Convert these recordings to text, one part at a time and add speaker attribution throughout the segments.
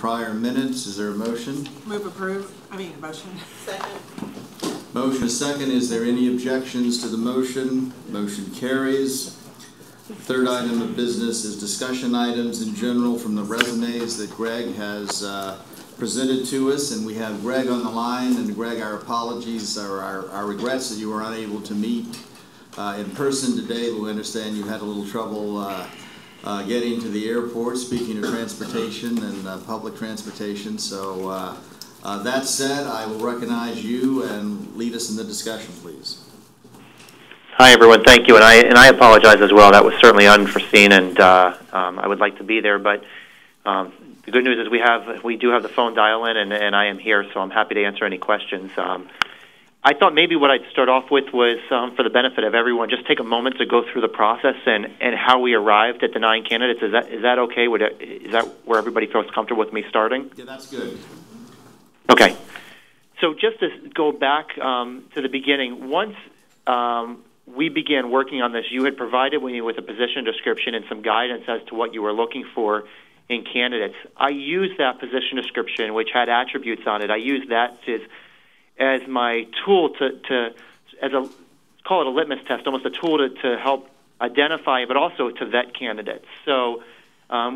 Speaker 1: prior minutes. Is there a motion?
Speaker 2: Move approve. Motion. Second.
Speaker 1: Motion is second. Is there any objections to the motion? Motion carries. The third item of business is discussion items in general from the resumes that Greg has presented to us, and we have Greg on the line. And Greg, our apologies or our regrets that you were unable to meet in person today, but we understand you had a little trouble getting to the airport, speaking of transportation and public transportation. So that said, I will recognize you and lead us in the discussion, please.
Speaker 3: Hi, everyone. Thank you, and I apologize as well. That was certainly unforeseen, and I would like to be there. But the good news is we do have the phone dial-in, and I am here, so I'm happy to answer any questions. I thought maybe what I'd start off with was, for the benefit of everyone, just take a moment to go through the process and how we arrived at the 9 candidates. Is that okay? Is that where everybody feels comfortable with me starting?
Speaker 1: Yeah, that's good.
Speaker 3: Okay. So just to go back to the beginning, once we began working on this, you had provided me with a position description and some guidance as to what you were looking for in candidates. I used that position description, which had attributes on it. I used that as my tool call it a litmus test, almost a tool to help identify, but also to vet candidates. So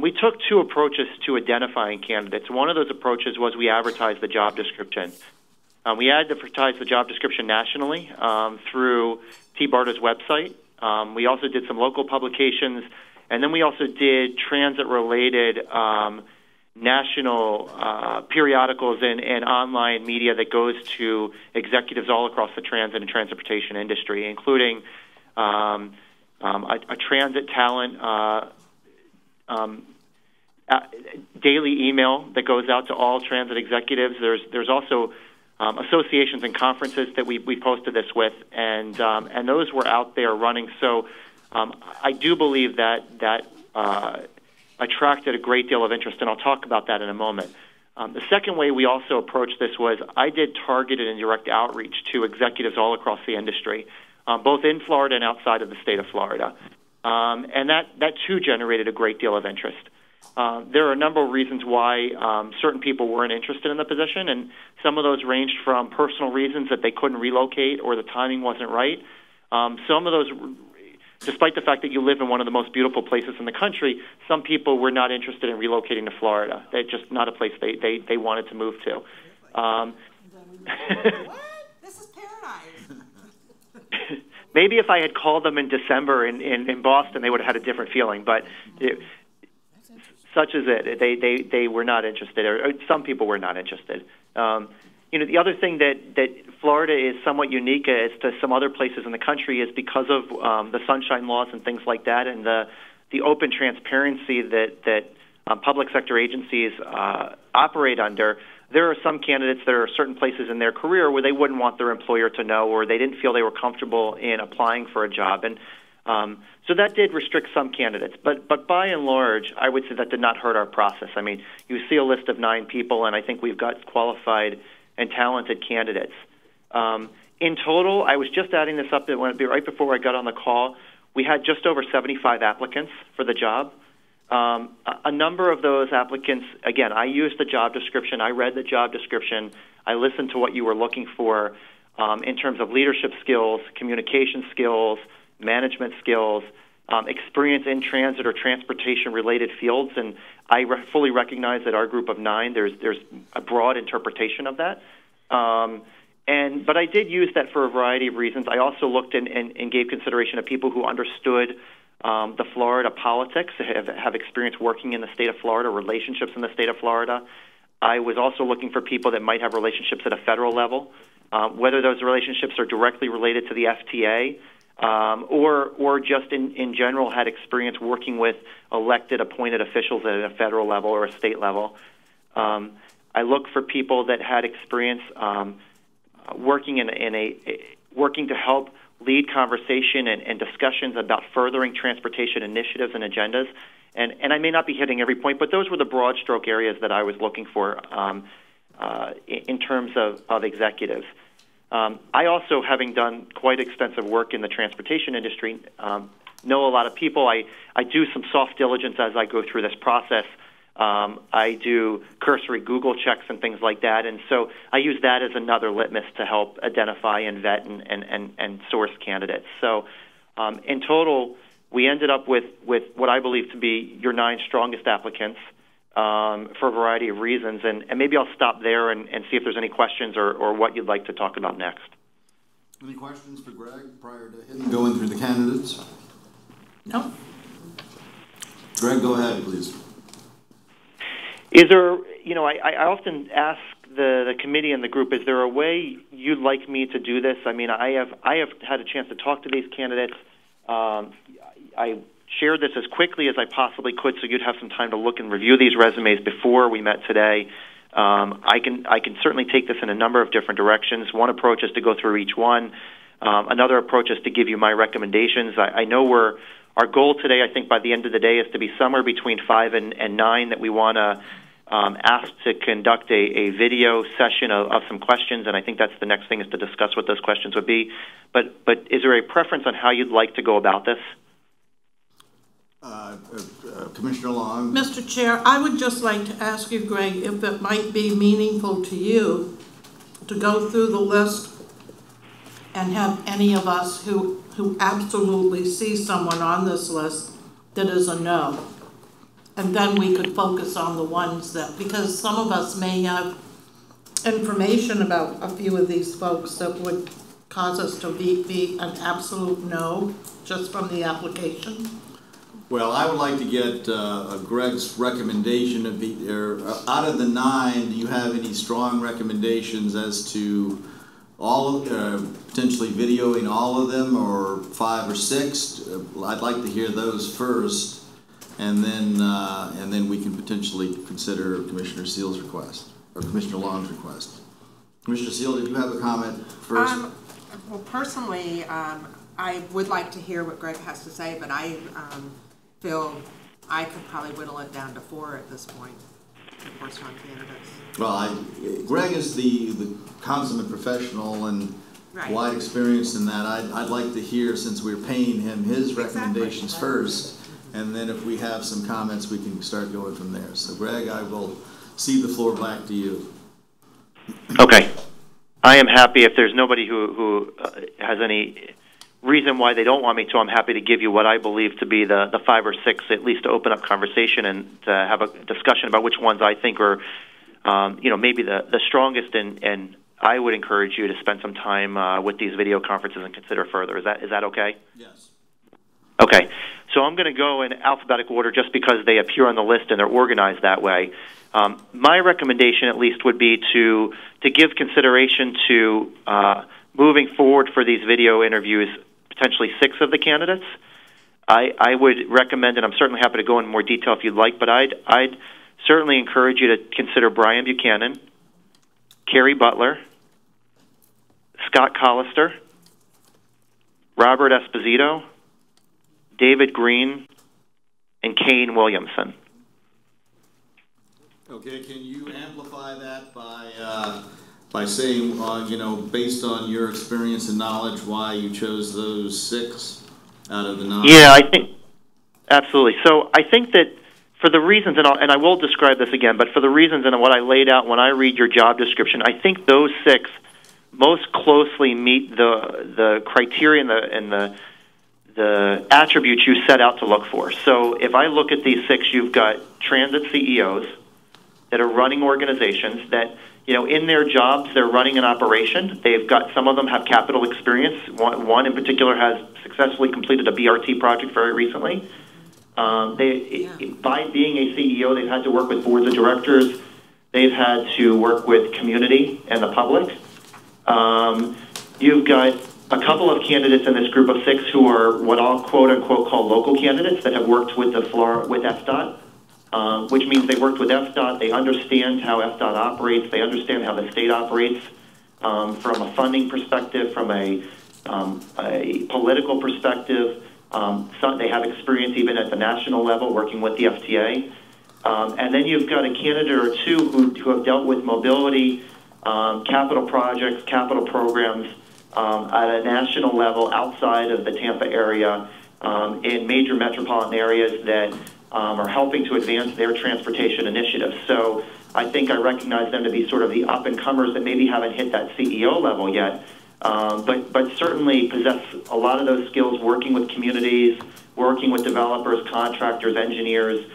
Speaker 3: we took 2 approaches to identifying candidates. One of those approaches was we advertised the job description. We advertised the job description nationally through TBARTA's website. We also did some local publications, and then we also did transit-related national periodicals and online media that goes to executives all across the transit and transportation industry, including a transit talent daily email that goes out to all transit executives. There's also associations and conferences that we posted this with, and those were out there running. So I do believe that attracted a great deal of interest, and I'll talk about that in a moment. The second way we also approached this was I did targeted and direct outreach to executives all across the industry, both in Florida and outside of the state of Florida. And that too generated a great deal of interest. There are a number of reasons why certain people weren't interested in the position, and some of those ranged from personal reasons that they couldn't relocate or the timing wasn't right. Some of those, despite the fact that you live in one of the most beautiful places in the country, some people were not interested in relocating to Florida. They're just not a place they wanted to move to.
Speaker 2: What? This is paradise.
Speaker 3: Maybe if I had called them in December in Boston, they would have had a different feeling. But such is it. They were not interested, or some people were not interested. The other thing that Florida is somewhat unique as to some other places in the country is because of the sunshine laws and things like that, and the open transparency that public sector agencies operate under. There are some candidates that are certain places in their career where they wouldn't want their employer to know, or they didn't feel they were comfortable in applying for a job, and so that did restrict some candidates. But by and large, I would say that did not hurt our process. I mean, you see a list of 9 people, and I think we've got qualified and talented candidates. In total, I was just adding this up right before I got on the call. We had just over 75 applicants for the job. A number of those applicants, again, I used the job description. I read the job description. I listened to what you were looking for in terms of leadership skills, communication skills, management skills, experience in transit or transportation-related fields, and I fully recognize that our group of 9, there's a broad interpretation of that. But I did use that for a variety of reasons. I also looked and gave consideration to people who understood the Florida politics, have experience working in the state of Florida, relationships in the state of Florida. I was also looking for people that might have relationships at a federal level, whether those relationships are directly related to the FTA, or just in general had experience working with elected, appointed officials at a federal level or a state level. I look for people that had experience working working to help lead conversation and discussions about furthering transportation initiatives and agendas. And I may not be hitting every point, but those were the broad stroke areas that I was looking for in terms of executives. I also, having done quite extensive work in the transportation industry, know a lot of people. I do some soft diligence as I go through this process I do cursory Google checks and things like that, and so I use that as another litmus to help identify and vet and source candidates. So in total, we ended up with what I believe to be your 9 strongest applicants for a variety of reasons, and maybe I'll stop there and see if there's any questions or what you'd like to talk about next.
Speaker 1: Any questions for Greg prior to him going through the candidates?
Speaker 2: No.
Speaker 1: Greg, go ahead, please.
Speaker 3: Is there, I often ask the committee and the group, is there a way you'd like me to do this? I mean, I have had a chance to talk to these candidates. I shared this as quickly as I possibly could so you'd have some time to look and review these resumes before we met today. I can certainly take this in a number of different directions. One approach is to go through each one. Another approach is to give you my recommendations. I know our goal today, I think by the end of the day, is to be somewhere between 5 and 9 that we want to ask to conduct a video session of some questions, and I think that's the next thing is to discuss what those questions would be. But is there a preference on how you'd like to go about this?
Speaker 1: Commissioner Long.
Speaker 2: Mr. Chair, I would just like to ask you, Greg, if it might be meaningful to you to go through the list and have any of us who absolutely see someone on this list that is a no. And then we could focus on the ones that, because some of us may have information about a few of these folks that would cause us to be an absolute no just from the application.
Speaker 1: Well, I would like to get Greg's recommendation of out of the 9, do you have any strong recommendations as to all of, potentially videoing all of them, or 5 or 6? I'd like to hear those first, and then we can potentially consider Commissioner Seal's request or Commissioner Long's request. Commissioner Seal, did you have a comment first?
Speaker 2: Well, personally, I would like to hear what Greg has to say, but I feel I could probably whittle it down to 4 at this point. 4 strong candidates.
Speaker 1: Well, Greg is the consummate professional and wide experience in that. I'd like to hear, since we're paying him, his recommendations first, and then if we have some comments, we can start going from there. So, Greg, I will cede the floor back to you.
Speaker 3: Okay. I am happy if there's nobody who has any reason why they don't want me to. I'm happy to give you what I believe to be the 5 or 6, at least to open up conversation and to have a discussion about which ones I think are, maybe the strongest. And I would encourage you to spend some time with these video conferences and consider further. Is that okay?
Speaker 1: Yes.
Speaker 3: Okay. So I'm going to go in alphabetical order just because they appear on the list and they're organized that way. My recommendation, at least, would be to give consideration to moving forward for these video interviews, potentially 6 of the candidates. I would recommend, and I'm certainly happy to go in more detail if you'd like, but I'd certainly encourage you to consider Brian Buchanan, Carrie Butler, Scott Collister, Robert Esposito, David Green, and Kane Williamson.
Speaker 1: Okay, can you amplify that by saying, based on your experience and knowledge, why you chose those 6 out of the 9?
Speaker 3: Yeah, I think absolutely. So I think that for the reasons, and I will describe this again, but for the reasons and what I laid out when I read your job description, I think those 6 most closely meet the criteria and the attributes you set out to look for. So if I look at these 6, you've got transit CEOs that are running organizations that, in their jobs, they're running an operation. They've got, some of them have capital experience. One in particular has successfully completed a BRT project very recently. By being a CEO, they've had to work with boards of directors. They've had to work with community and the public. You've got a couple of candidates in this group of 6 who are what I'll quote-unquote call local candidates that have worked with with FDOT. Which means they worked with FDOT, they understand how FDOT operates, they understand how the state operates from a funding perspective, from a political perspective. They have experience even at the national level working with the FTA. And then you've got a candidate or 2 who have dealt with mobility, capital projects, capital programs at a national level outside of the Tampa area in major metropolitan areas that are helping to advance their transportation initiatives. So I think I recognize them to be sort of the up-and-comers that maybe haven't hit that CEO level yet, but certainly possess a lot of those skills working with communities, working with developers, contractors, engineers,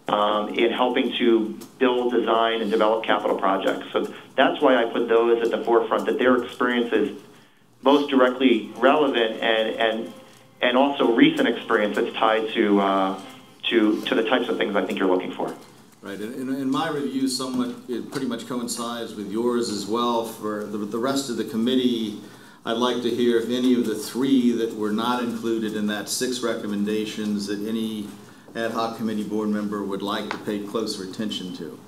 Speaker 3: in helping to build, design, and develop capital projects. So that's why I put those at the forefront, that their experience is most directly relevant and also recent experience that's tied to the types of things I think you're looking for.
Speaker 1: Right, and in my review, it pretty much coincides with yours as well. For the rest of the committee, I'd like to hear if any of the 3 that were not included in that 6 recommendations that any ad hoc committee board member would like to pay closer attention to,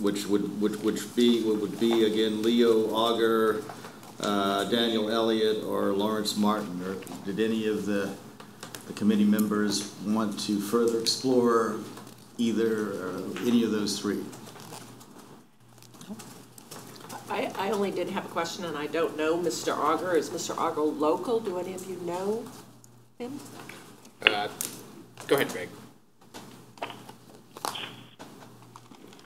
Speaker 1: which would be again Leo Auger, Daniel Elliott, or Lawrence Martin. Or did any of the committee members want to further explore either or any of those 3?
Speaker 4: I only did have a question, and I don't know Mr. Auger. Is Mr. Auger local? Do any of you know him?
Speaker 5: Go ahead, Greg.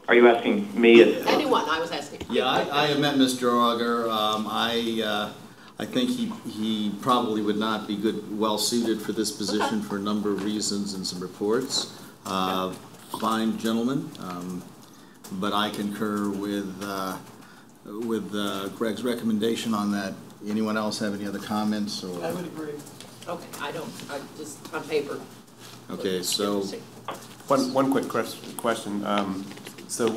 Speaker 3: Are you asking me?
Speaker 4: Anyone, I was asking.
Speaker 1: Yeah, I have met Mr. Auger. I think he probably would not be well suited for this position for a number of reasons and some reports. Fine gentleman, but I concur with Greg's recommendation on that. Anyone else have any other comments? Or?
Speaker 4: I would agree. Okay, I just on paper.
Speaker 1: Okay, so
Speaker 5: one quick question. So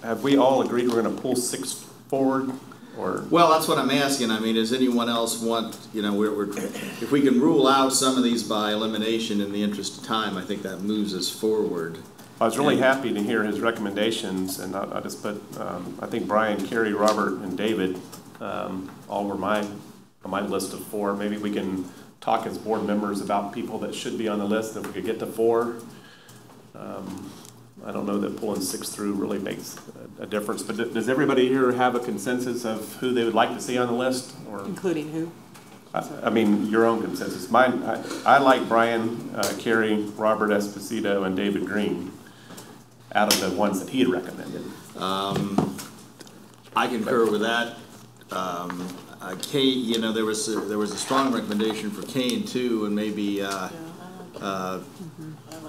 Speaker 5: have we all agreed we're going to pull 6 forward, or?
Speaker 1: Well, that's what I'm asking. I mean, does anyone else want? You know, if we can rule out some of these by elimination in the interest of time, I think that moves us forward.
Speaker 5: I was really happy to hear his recommendations, and I just put, I think Brian, Carrie, Robert, and David all were on my list of 4. Maybe we can talk as board members about people that should be on the list. If we could get to 4, I don't know that pulling 6 through really makes a difference. But does everybody here have a consensus of who they would like to see on the list? Or
Speaker 4: including who?
Speaker 5: I mean, your own consensus. Mine, I like Brian, Carrie, Robert Esposito, and David Green out of the ones that he had recommended.
Speaker 1: I concur with that. Kate, you know, there was a strong recommendation for Kane too, and maybe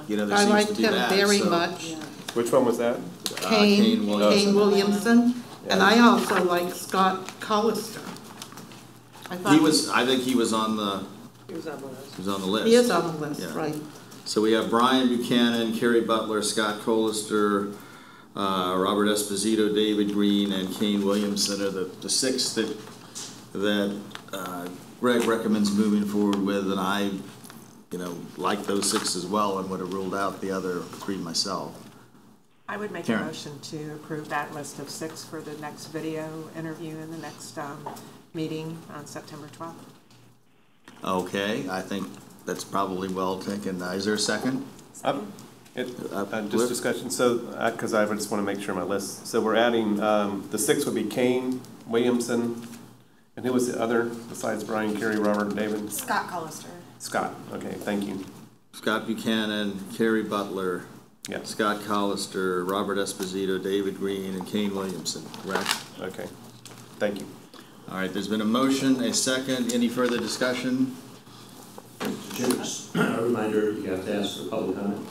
Speaker 1: you know, there
Speaker 2: I
Speaker 1: seems
Speaker 2: liked
Speaker 1: to be
Speaker 2: him
Speaker 1: that.
Speaker 2: very
Speaker 1: So,
Speaker 2: much.
Speaker 5: Which one was that?
Speaker 2: Kane Williamson, and I also like Scott Collister.
Speaker 1: I think he was on the.
Speaker 4: He was on the list.
Speaker 1: He was on the list.
Speaker 2: He is on the list,
Speaker 1: Yeah.
Speaker 2: right?
Speaker 1: So we have Brian Buchanan, Kerry Butler, Scott Collister, Robert Esposito, David Green, and Kane Williamson are the 6 that Greg recommends moving forward with, and I, you know, like those 6 as well, and would have ruled out the other 3 myself.
Speaker 6: I would make
Speaker 1: Karen.
Speaker 6: a motion to approve that list of 6 for the next video interview in the next meeting on September 12th.
Speaker 1: Okay, I think that's probably well taken. Is there a second?
Speaker 5: Just discussion. So, because I just want to make sure my list. So we're adding the 6 would be Kane, Williamson, and who was the other besides Brian, Carey, Robert, and David?
Speaker 6: Scott Collister.
Speaker 5: Scott. Okay, thank you.
Speaker 1: Scott Buchanan, Kerry Butler,
Speaker 5: Yeah.
Speaker 1: Scott Collister, Robert Esposito, David Green, and Kane Williamson. Correct?
Speaker 5: Okay, thank you.
Speaker 1: All right. There's been a motion, a second. Any further discussion?
Speaker 7: Just a reminder, you have to ask for public comment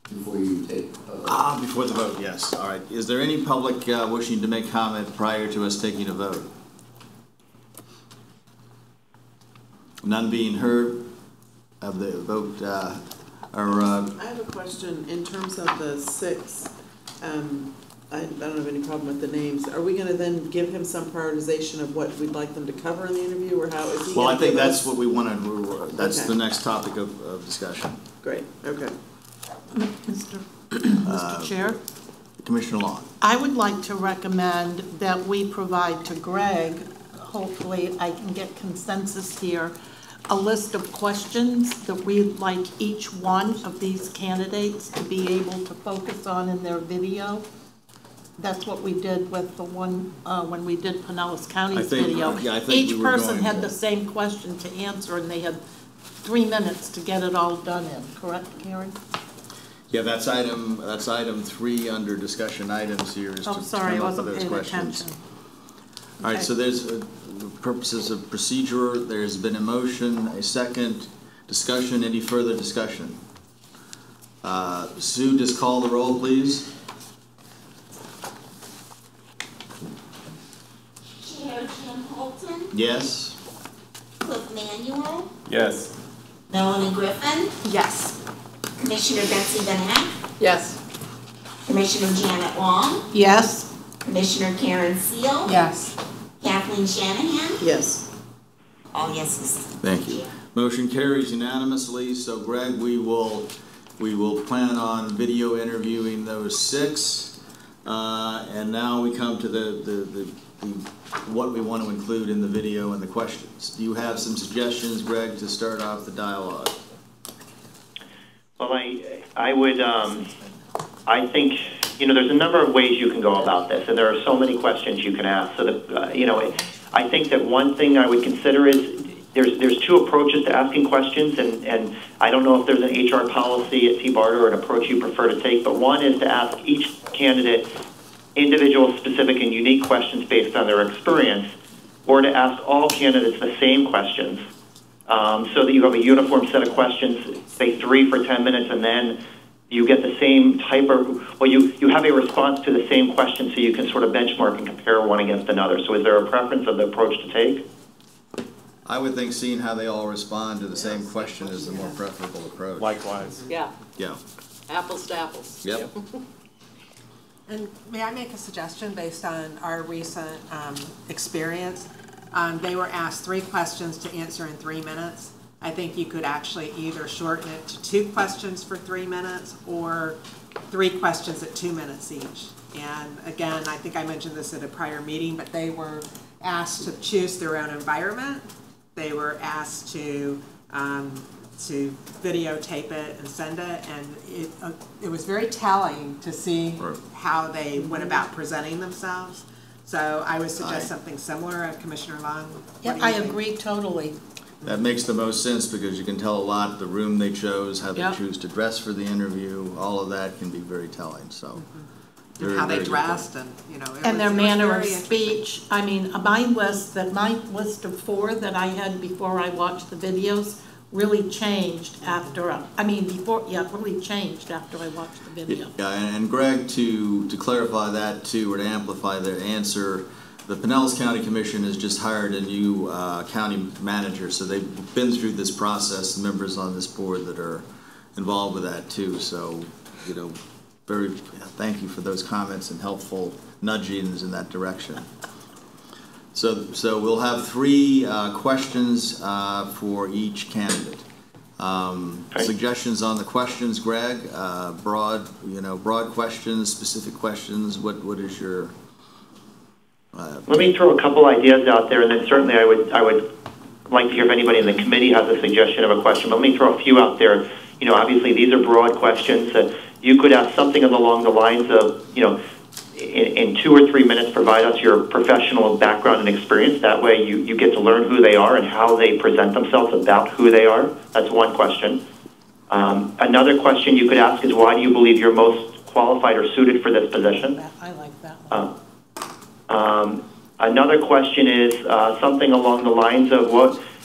Speaker 7: before you take a vote.
Speaker 1: Before the vote, yes. All right. Is there any public wishing to make comment prior to us taking a vote? None being heard of the vote.
Speaker 8: I have a question in terms of the 6. I don't have any problem with the names. Are we going to then give him some prioritization of what we'd like them to cover in the interview, or how is he?
Speaker 1: Well, I think that's what we want to. That's
Speaker 8: Okay.
Speaker 1: the next topic of discussion.
Speaker 8: Great. Okay.
Speaker 2: Mr. Chair,
Speaker 1: Commissioner Long.
Speaker 2: I would like to recommend that we provide to Greg, hopefully I can get consensus here, a list of questions that we'd like each one of these candidates to be able to focus on in their video. That's what we did with the one when we did Pinellas County's video.
Speaker 1: Yeah, I think
Speaker 2: Each
Speaker 1: we were
Speaker 2: person
Speaker 1: going
Speaker 2: had
Speaker 1: to.
Speaker 2: the same question to answer, and they had 3 minutes to get it all done in. Correct, Karen?
Speaker 1: Yeah, that's item 3 under discussion items here is
Speaker 2: Oh,
Speaker 1: to
Speaker 2: sorry, I
Speaker 1: come up with
Speaker 2: wasn't
Speaker 1: those
Speaker 2: paying
Speaker 1: questions.
Speaker 2: attention.
Speaker 1: All right,
Speaker 2: Okay.
Speaker 1: so there's, purposes of procedure, there's been a motion, a second, discussion, any further discussion? Sue, just call the roll, please.
Speaker 9: Chair Jim Holton,
Speaker 1: Yes?
Speaker 9: Cliff Manuel,
Speaker 5: Yes.
Speaker 9: Melanie Griffin,
Speaker 4: Yes.
Speaker 9: Commissioner Betsy Benak,
Speaker 4: Yes.
Speaker 9: Commissioner Janet Long,
Speaker 2: Yes,
Speaker 9: Commissioner Karen Seal,
Speaker 6: Yes.
Speaker 9: Kathleen Shanahan,
Speaker 8: Yes.
Speaker 9: all yeses.
Speaker 1: Thank you. Motion carries unanimously, so Greg, we will plan on video interviewing those 6. And now we come to the what we want to include in the video and the questions. Do you have some suggestions, Greg, to start off the dialogue?
Speaker 3: Well, I would, I think, there's a number of ways you can go about this, and there are so many questions you can ask. So that, I think that one thing I would consider is there's 2 approaches to asking questions, and I don't know if there's an HR policy at TBARTA or an approach you prefer to take, but one is to ask each candidate individual, specific, and unique questions based on their experience, or to ask all candidates the same questions, so that you have a uniform set of questions, say 3 for 10 minutes, and then you get the same type of, well, you have a response to the same question so you can sort of benchmark and compare one against another. So is there a preference of the approach to take?
Speaker 1: I would think seeing how they all respond to the same question is the more preferable approach.
Speaker 5: Likewise.
Speaker 4: Yeah.
Speaker 1: Yeah.
Speaker 4: Apples to apples.
Speaker 1: Yep.
Speaker 6: And may I make a suggestion based on our recent experience? They were asked 3 questions to answer in 3 minutes. I think you could actually either shorten it to 2 questions for 3 minutes or 3 questions at 2 minutes each. And again, I think I mentioned this at a prior meeting, but they were asked to choose their own environment. They were asked to videotape it and send it, and it was very telling to see how they went about presenting themselves. So I would suggest something similar. Commissioner Long?
Speaker 2: yep, I agree totally.
Speaker 1: That makes the most sense because you can tell a lot, the room they chose, how they
Speaker 2: Yep.
Speaker 1: choose to dress for the interview, all of that can be very telling, so. Very,
Speaker 6: How they
Speaker 1: very good
Speaker 6: dressed
Speaker 1: point.
Speaker 6: and,
Speaker 2: And their
Speaker 6: it was
Speaker 2: manner of
Speaker 6: very
Speaker 2: speech. I mean, my list of 4 that I had before I watched the videos really changed really changed after I watched the video.
Speaker 1: Yeah, and Greg, to clarify that too, or to amplify the answer, the Pinellas County Commission has just hired a new county manager, so they've been through this process, members on this board that are involved with that too, so, thank you for those comments and helpful nudgings in that direction. So we'll have 3 questions for each candidate. Suggestions on the questions, Greg? Broad questions, specific questions. What is your?
Speaker 3: Let me throw a couple ideas out there, and then certainly I would like to hear if anybody in the committee has a suggestion of a question. But let me throw a few out there. Obviously these are broad questions that you could ask something along the lines of, in 2 or 3 minutes, provide us your professional background and experience. That way you get to learn who they are and how they present themselves about who they are. That's one question. Another question you could ask is, why do you believe you're most qualified or suited for this position?
Speaker 2: I like that one.
Speaker 3: Another question is something along the lines of,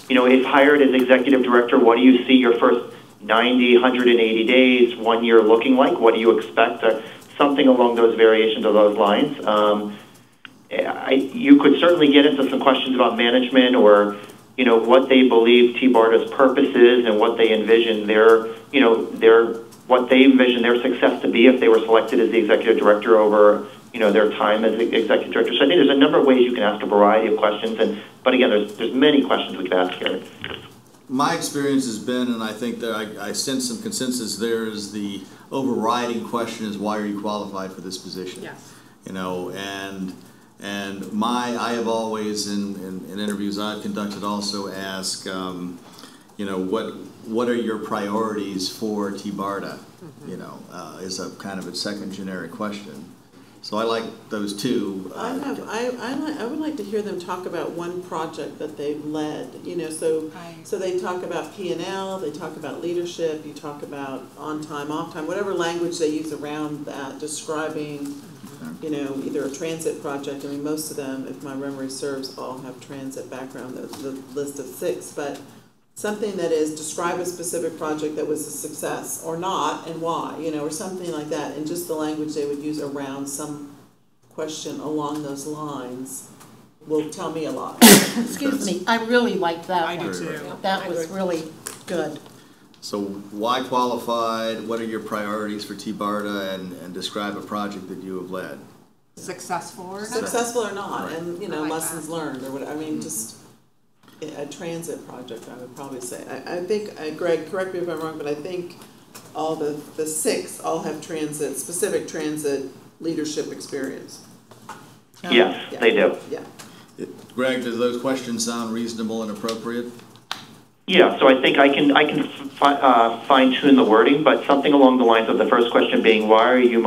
Speaker 3: if hired as executive director, what do you see your first 90, 180 days, 1 year looking like? What do you expect? Something along those variations of those lines. You could certainly get into some questions about management or, what they believe TBARTA's purpose is and what they envision their success to be if they were selected as the executive director over, their time as the executive director. So I think there's a number of ways you can ask a variety of questions. But again, there's many questions we could ask here.
Speaker 1: My experience has been, and I think that I sense some consensus there, is the overriding question is, why are you qualified for this position?
Speaker 6: Yes.
Speaker 1: I have always in interviews I've conducted also ask, what are your priorities for TBARTA? Is a kind of a second generic question. So I like those two.
Speaker 8: I would like to hear them talk about one project that they've led, so they talk about P&L, they talk about leadership, you talk about on time, off time, whatever language they use around that, describing, either a transit project. I mean, most of them, if my memory serves, all have transit background, the list of 6, but something that is describe a specific project that was a success or not and why, or something like that, and just the language they would use around some question along those lines will tell me a lot.
Speaker 2: Excuse me, I really liked that one.
Speaker 6: I do too.
Speaker 2: That was really good.
Speaker 1: So why qualified? What are your priorities for TBARTA, and describe a project that you have led?
Speaker 6: Successful or not?
Speaker 8: Successful or not,
Speaker 1: Right.
Speaker 8: and,
Speaker 6: like
Speaker 8: lessons
Speaker 6: that.
Speaker 8: learned or whatever. I mean, just a transit project, I would probably say. I think, Greg, correct me if I'm wrong, but I think all the 6 all have specific transit leadership experience.
Speaker 3: Yes,
Speaker 8: Yeah.
Speaker 3: they do.
Speaker 8: Yeah.
Speaker 1: Greg, does those questions sound reasonable and appropriate?
Speaker 3: Yeah, so I think I can fine tune the wording, but something along the lines of the first question being why are you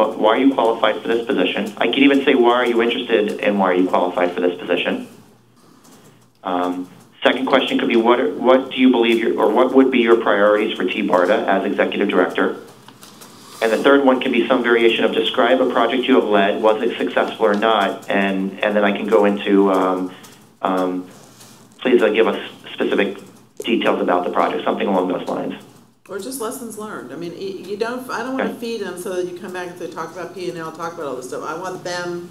Speaker 3: qualified for this position? I could even say why are you interested and why are you qualified for this position? Second question could be what do you believe what would be your priorities for TBARTA as executive director? And the third one can be some variation of describe a project you have led, was it successful or not, and then I can go into please give us specific details about the project, something along those lines.
Speaker 8: Or just lessons learned. I mean, I don't want to feed them so that you come back and say, talk about P&L, talk about all this stuff. I want them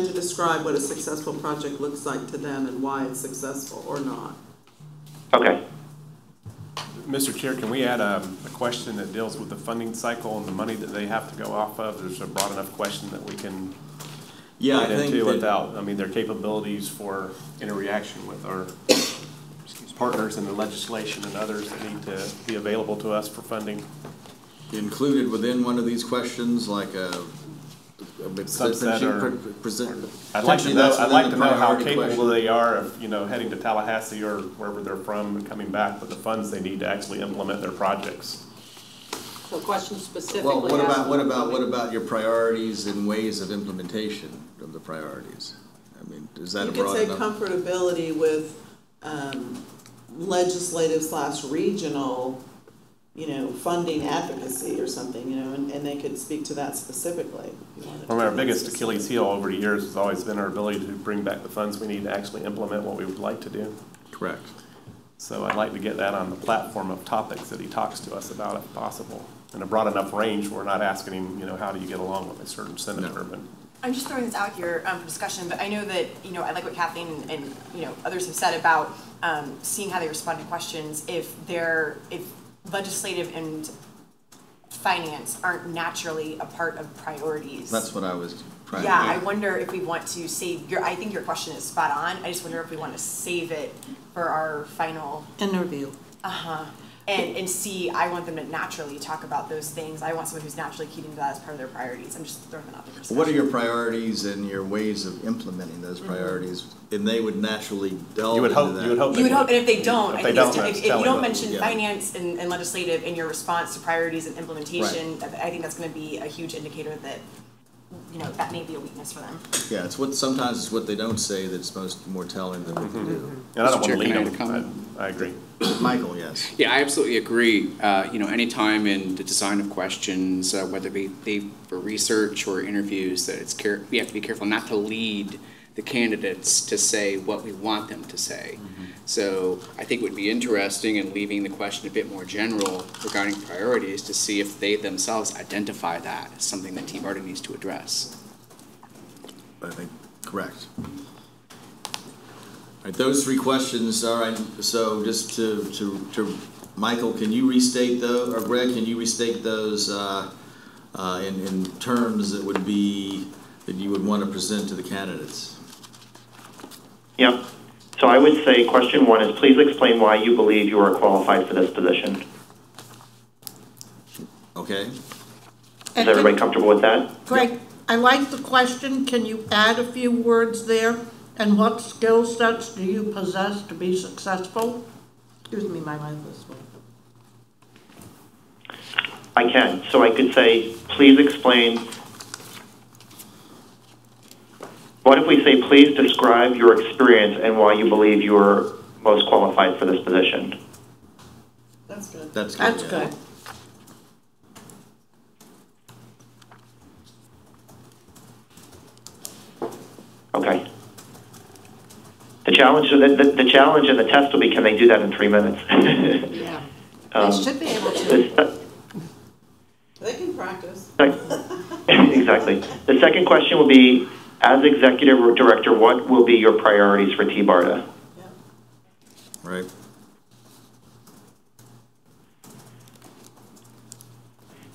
Speaker 8: to describe what a successful project looks like to them and why it's successful or not.
Speaker 3: Okay.
Speaker 5: Mr. Chair, can we add a question that deals with the funding cycle and the money that they have to go off of? There's a broad enough question that we can get into without, their capabilities for interaction with our partners in the legislation and others that need to be available to us for funding.
Speaker 1: Included within one of these questions, like a
Speaker 5: subset, or I'd like to know how capable they are of, heading to Tallahassee or wherever they're from and coming back with the funds they need to actually implement their projects.
Speaker 4: So question specifically.
Speaker 1: Well, what about your priorities and ways of implementation of the priorities? I mean, is that a broad enough?
Speaker 8: You could say comfortability with legislative/regional, funding advocacy or something, and they could speak to that specifically.
Speaker 5: Well, our biggest Achilles heel over the years has always been our ability to bring back the funds we need to actually implement what we would like to do.
Speaker 1: Correct.
Speaker 5: So I'd like to get that on the platform of topics that he talks to us about if possible. In a broad enough range, we're not asking him, how do you get along with a certain senator, but
Speaker 10: I'm just throwing this out here for discussion, but I know that, I like what Kathleen and others have said about seeing how they respond to questions if legislative and finance aren't naturally a part of priorities.
Speaker 1: That's what I was trying to
Speaker 10: Yeah,
Speaker 1: do.
Speaker 10: I wonder if we want to save I think your question is spot on. I just wonder if we want to save it for our final
Speaker 2: Interview.
Speaker 10: and see, I want them to naturally talk about those things. I want someone who's naturally keeping that as part of their priorities. I'm just throwing that out there.
Speaker 1: What are your priorities and your ways of implementing those priorities? And they would naturally delve into that.
Speaker 10: You would hope, and if they don't,
Speaker 5: If
Speaker 10: I
Speaker 5: they
Speaker 10: think
Speaker 5: don't,
Speaker 10: if you don't
Speaker 5: them.
Speaker 10: mention
Speaker 1: Yeah.
Speaker 10: finance and legislative in your response to priorities and implementation, I think that's going to be a huge indicator that that may be a weakness for them.
Speaker 1: Yeah, sometimes it's what they don't say that's more telling than what they do.
Speaker 5: and I don't want
Speaker 11: Chair,
Speaker 5: to lead
Speaker 11: can I add a
Speaker 5: them.
Speaker 11: comment?
Speaker 5: I agree.
Speaker 1: Michael, yes.
Speaker 11: Yeah, I absolutely agree. Any time in the design of questions, whether it be for research or interviews, that we have to be careful not to lead the candidates to say what we want them to say. Mm-hmm. So I think it would be interesting in leaving the question a bit more general regarding priorities to see if they themselves identify that as something that TBARTA needs to address.
Speaker 1: I think, correct. All right, those 3 questions, all right, so just to Michael, can you restate those, or Greg, can you restate those in terms that would be, that you would want to present to the candidates?
Speaker 3: Yep. So I would say question 1 is please explain why you believe you are qualified for this position.
Speaker 1: Okay.
Speaker 3: Is everybody comfortable with that?
Speaker 2: Greg, I like the question. Can you add a few words there? And what skill sets do you possess to be successful? Excuse me, my mind this way.
Speaker 3: I can. So I could say, please explain What if we say, please describe your experience and why you believe you're most qualified for this position?
Speaker 8: That's good.
Speaker 1: That's good.
Speaker 2: That's
Speaker 1: yeah.
Speaker 2: good.
Speaker 3: Okay. The challenge and the test will be, can they do that in 3 minutes?
Speaker 6: Yeah.
Speaker 3: Um,
Speaker 6: They should be able to.
Speaker 8: They can practice.
Speaker 3: Exactly. The second question will be, as executive director, what will be your priorities for TBARTA?
Speaker 8: Yeah.
Speaker 1: Right.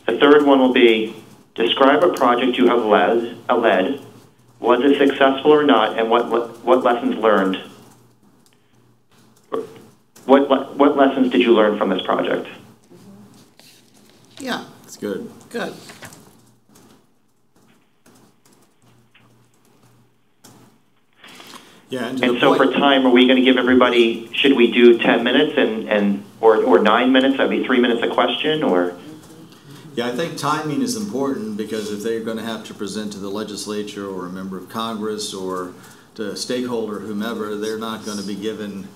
Speaker 3: The third one will be, describe a project you have led. Was it successful or not, and what lessons learned? What lessons did you learn from this project?
Speaker 2: Yeah,
Speaker 1: That's good.
Speaker 2: good.
Speaker 1: Yeah, and to
Speaker 3: And
Speaker 1: the
Speaker 3: so
Speaker 1: point,
Speaker 3: for time, are we going to give everybody, should we do 10 minutes or 9 minutes? That'd be 3 minutes a question, or?
Speaker 1: yeah, I think timing is important because if they're going to have to present to the legislature or a member of Congress or to a stakeholder, whomever, they're not going to be given,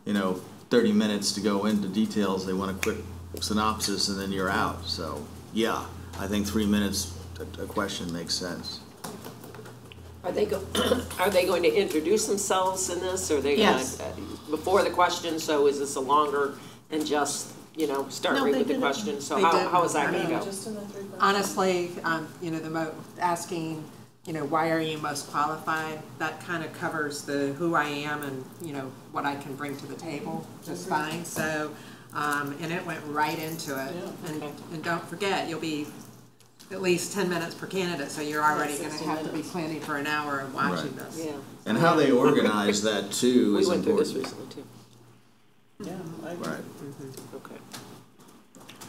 Speaker 1: 30 minutes to go into details. They want a quick synopsis and then you're out. So, yeah, I think 3 minutes a question makes sense.
Speaker 4: Are they going to introduce themselves in this, or are they going
Speaker 2: Yes.
Speaker 4: to, before the question, so is this a longer and just, start
Speaker 2: No,
Speaker 4: right
Speaker 2: they
Speaker 4: with the
Speaker 2: did it.
Speaker 4: question? So
Speaker 6: They
Speaker 4: how
Speaker 6: did.
Speaker 4: is that
Speaker 6: I
Speaker 4: going to
Speaker 6: mean,
Speaker 4: go?
Speaker 8: Just in the 3 minutes.
Speaker 6: Honestly, asking, why are you most qualified? That kind of covers the who I am and, what I can bring to the table just fine. So, and it went right into it.
Speaker 8: Yeah.
Speaker 6: And don't forget, you'll be at least 10 minutes per candidate, so you're already going to
Speaker 8: 60
Speaker 6: have to be
Speaker 8: minutes.
Speaker 6: planning for an hour and watching
Speaker 1: Right.
Speaker 6: this.
Speaker 4: Yeah.
Speaker 1: And how they organize that too
Speaker 4: We
Speaker 1: is
Speaker 4: went through this
Speaker 1: important.
Speaker 4: recently, too.
Speaker 8: Yeah, I agree.
Speaker 1: Right.
Speaker 4: Okay.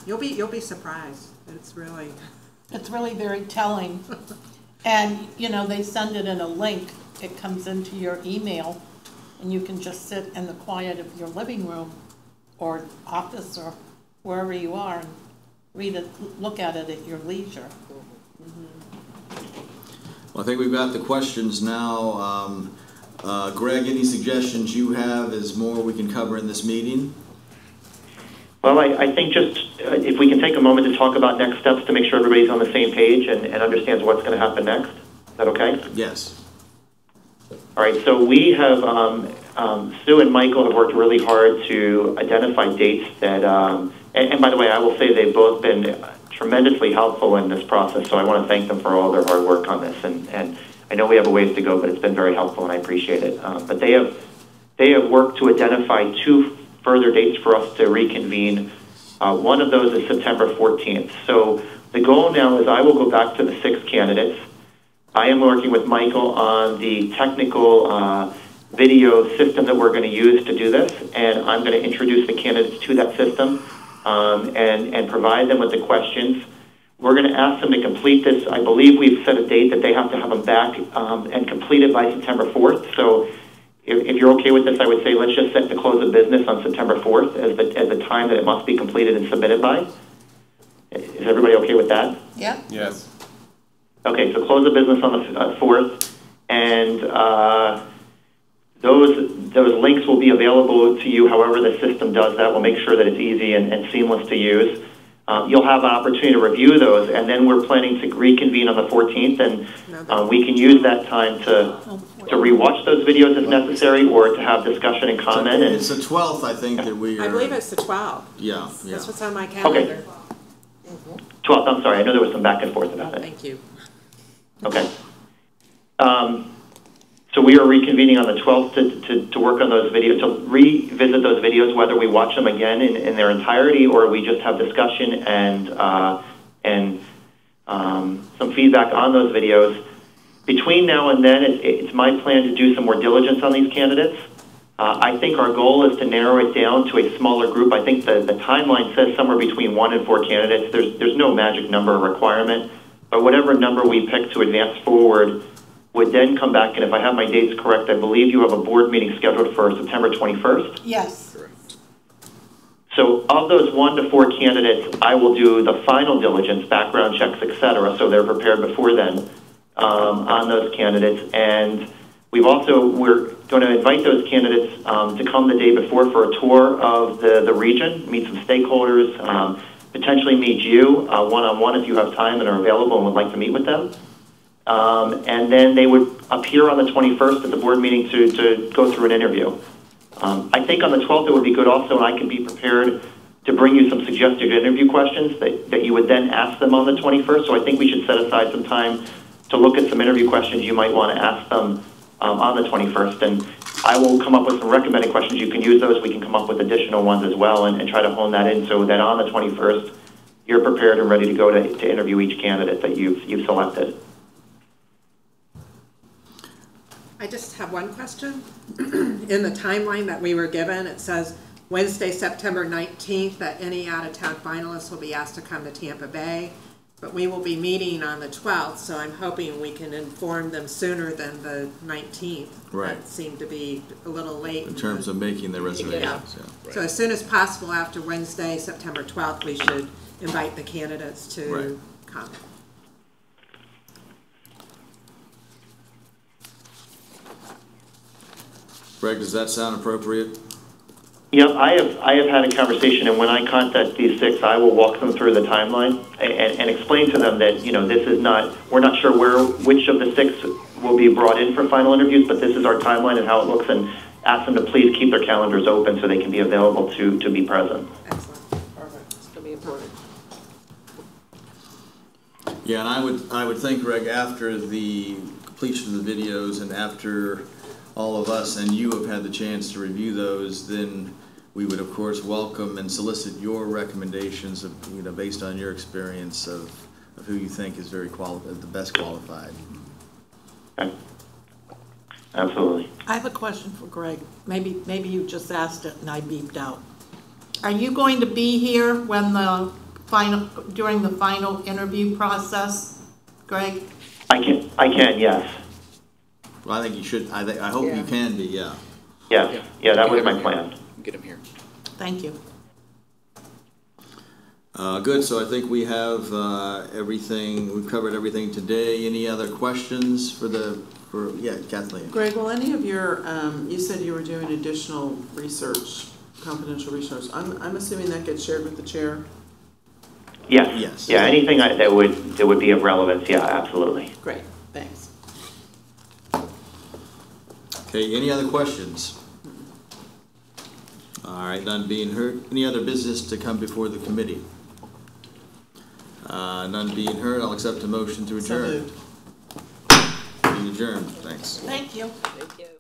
Speaker 6: You'll be surprised. It's really.
Speaker 2: It's really very telling. And, they send it in a link. It comes into your email, and you can just sit in the quiet of your living room or office or wherever you are and read it, look at it at your leisure.
Speaker 1: Well, I think we've got the questions now. Greg, any suggestions you have is more we can cover in this meeting?
Speaker 3: Well, I think just if we can take a moment to talk about next steps to make sure everybody's on the same page and understands what's going to happen next. Is that okay?
Speaker 1: Yes.
Speaker 3: All right, so we have, Sue and Michael have worked really hard to identify dates that, and by the way, I will say they've both been tremendously helpful in this process, so I want to thank them for all their hard work on this. And I know we have a ways to go, but it's been very helpful, and I appreciate it. But they have worked to identify 2 further dates for us to reconvene. One of those is September 14th. So the goal now is I will go back to the 6 candidates. I am working with Michael on the technical video system that we're going to use to do this, and I'm going to introduce the candidates to that system and provide them with the questions. We're going to ask them to complete this. I believe we've set a date that they have to have them back and completed by September 4th. So if you're okay with this, I would say let's just set the close of business on September 4th as the time that it must be completed and submitted by. Is everybody okay with that?
Speaker 2: Yeah?
Speaker 5: Yes.
Speaker 3: Okay, so close the business on the 4th, and those links will be available to you however the system does that. We'll make sure that it's easy and seamless to use. You'll have an opportunity to review those, and then we're planning to reconvene on the 14th, and we can use that time to rewatch those videos if necessary, or to have discussion and comment.
Speaker 1: It's the 12th, I think, that we are.
Speaker 6: I believe it's the 12th.
Speaker 1: Yeah, yeah.
Speaker 6: That's what's on my calendar.
Speaker 3: 12th, I'm sorry, I know there was some back and forth about it.
Speaker 6: Thank you.
Speaker 3: Okay. So we are reconvening on the 12th to work on those videos, to revisit those videos, whether we watch them again in their entirety or we just have discussion and some feedback on those videos. Between now and then, it's my plan to do some more diligence on these candidates. I think our goal is to narrow it down to a smaller group. I think the timeline says somewhere between 1 and 4 candidates. There's no magic number or requirement, but whatever number we pick to advance forward would then come back, and if I have my dates correct, I believe you have a board meeting scheduled for September 21st.
Speaker 2: Yes.
Speaker 3: So of those 1 to 4 candidates, I will do the final diligence, background checks, et cetera, so they're prepared before then on those candidates. And We're going to invite those candidates to come the day before for a tour of the region, meet some stakeholders, potentially meet you one-on-one if you have time and are available and would like to meet with them. And then they would appear on the 21st at the board meeting to go through an interview. I think on the 12th it would be good also, and I can be prepared to bring you some suggested interview questions that you would then ask them on the 21st. So I think we should set aside some time to look at some interview questions you might want to ask them on the 21st. And I will come up with some recommended questions. You can use those. We can come up with additional ones as well and try to hone that in so that on the 21st, you're prepared and ready to go to interview each candidate that you've selected.
Speaker 6: I just have one question. In the timeline that we were given, it says Wednesday, September 19th, that any out-of-town finalists will be asked to come to Tampa Bay, but we will be meeting on the 12th, so I'm hoping we can inform them sooner than the 19th.
Speaker 1: Right.
Speaker 6: That seemed to be a little late.
Speaker 1: In terms of making the reservations,
Speaker 6: Yeah.
Speaker 1: yeah.
Speaker 6: So as soon as possible after Wednesday, September 12th, we should invite the candidates to come.
Speaker 1: Greg, does that sound appropriate?
Speaker 3: Yeah, I have had a conversation, and when I contact these six, I will walk them through the timeline and explain to them that, you know, this is not, we're not sure which of the six will be brought in for final interviews, but this is our timeline and how it looks, and ask them to please keep their calendars open so they can be available to be present.
Speaker 6: Excellent.
Speaker 4: Perfect. It's gonna be important.
Speaker 1: Yeah, and I would think, Greg, after the completion of the videos and after all of us and you have had the chance to review those, then we would of course welcome and solicit your recommendations of, you know, based on your experience of who you think is the best qualified.
Speaker 3: Okay. Absolutely.
Speaker 2: I have a question for Greg. Maybe you just asked it and I beeped out. Are you going to be here when during the final interview process, Greg?
Speaker 3: I can, yes.
Speaker 1: Well, I think you should. I hope you can be. Yeah.
Speaker 3: Yeah. Yeah. That was my plan.
Speaker 11: Get him here.
Speaker 2: Thank you.
Speaker 1: Good. So I think we have everything. We've covered everything today. Any other questions yeah, Kathleen?
Speaker 8: Greg, will any of your, you said you were doing additional research, confidential research. I'm assuming that gets shared with the chair?
Speaker 3: Yes.
Speaker 1: Yes.
Speaker 3: Yeah. Anything that would be of relevance. Yeah. Absolutely.
Speaker 8: Great. Thanks.
Speaker 1: Okay, any other questions? All right, none being heard. Any other business to come before the committee? None being heard, I'll accept a motion to adjourn.
Speaker 8: So moved.
Speaker 1: Being adjourned, thanks.
Speaker 2: Thank you.
Speaker 4: Thank you.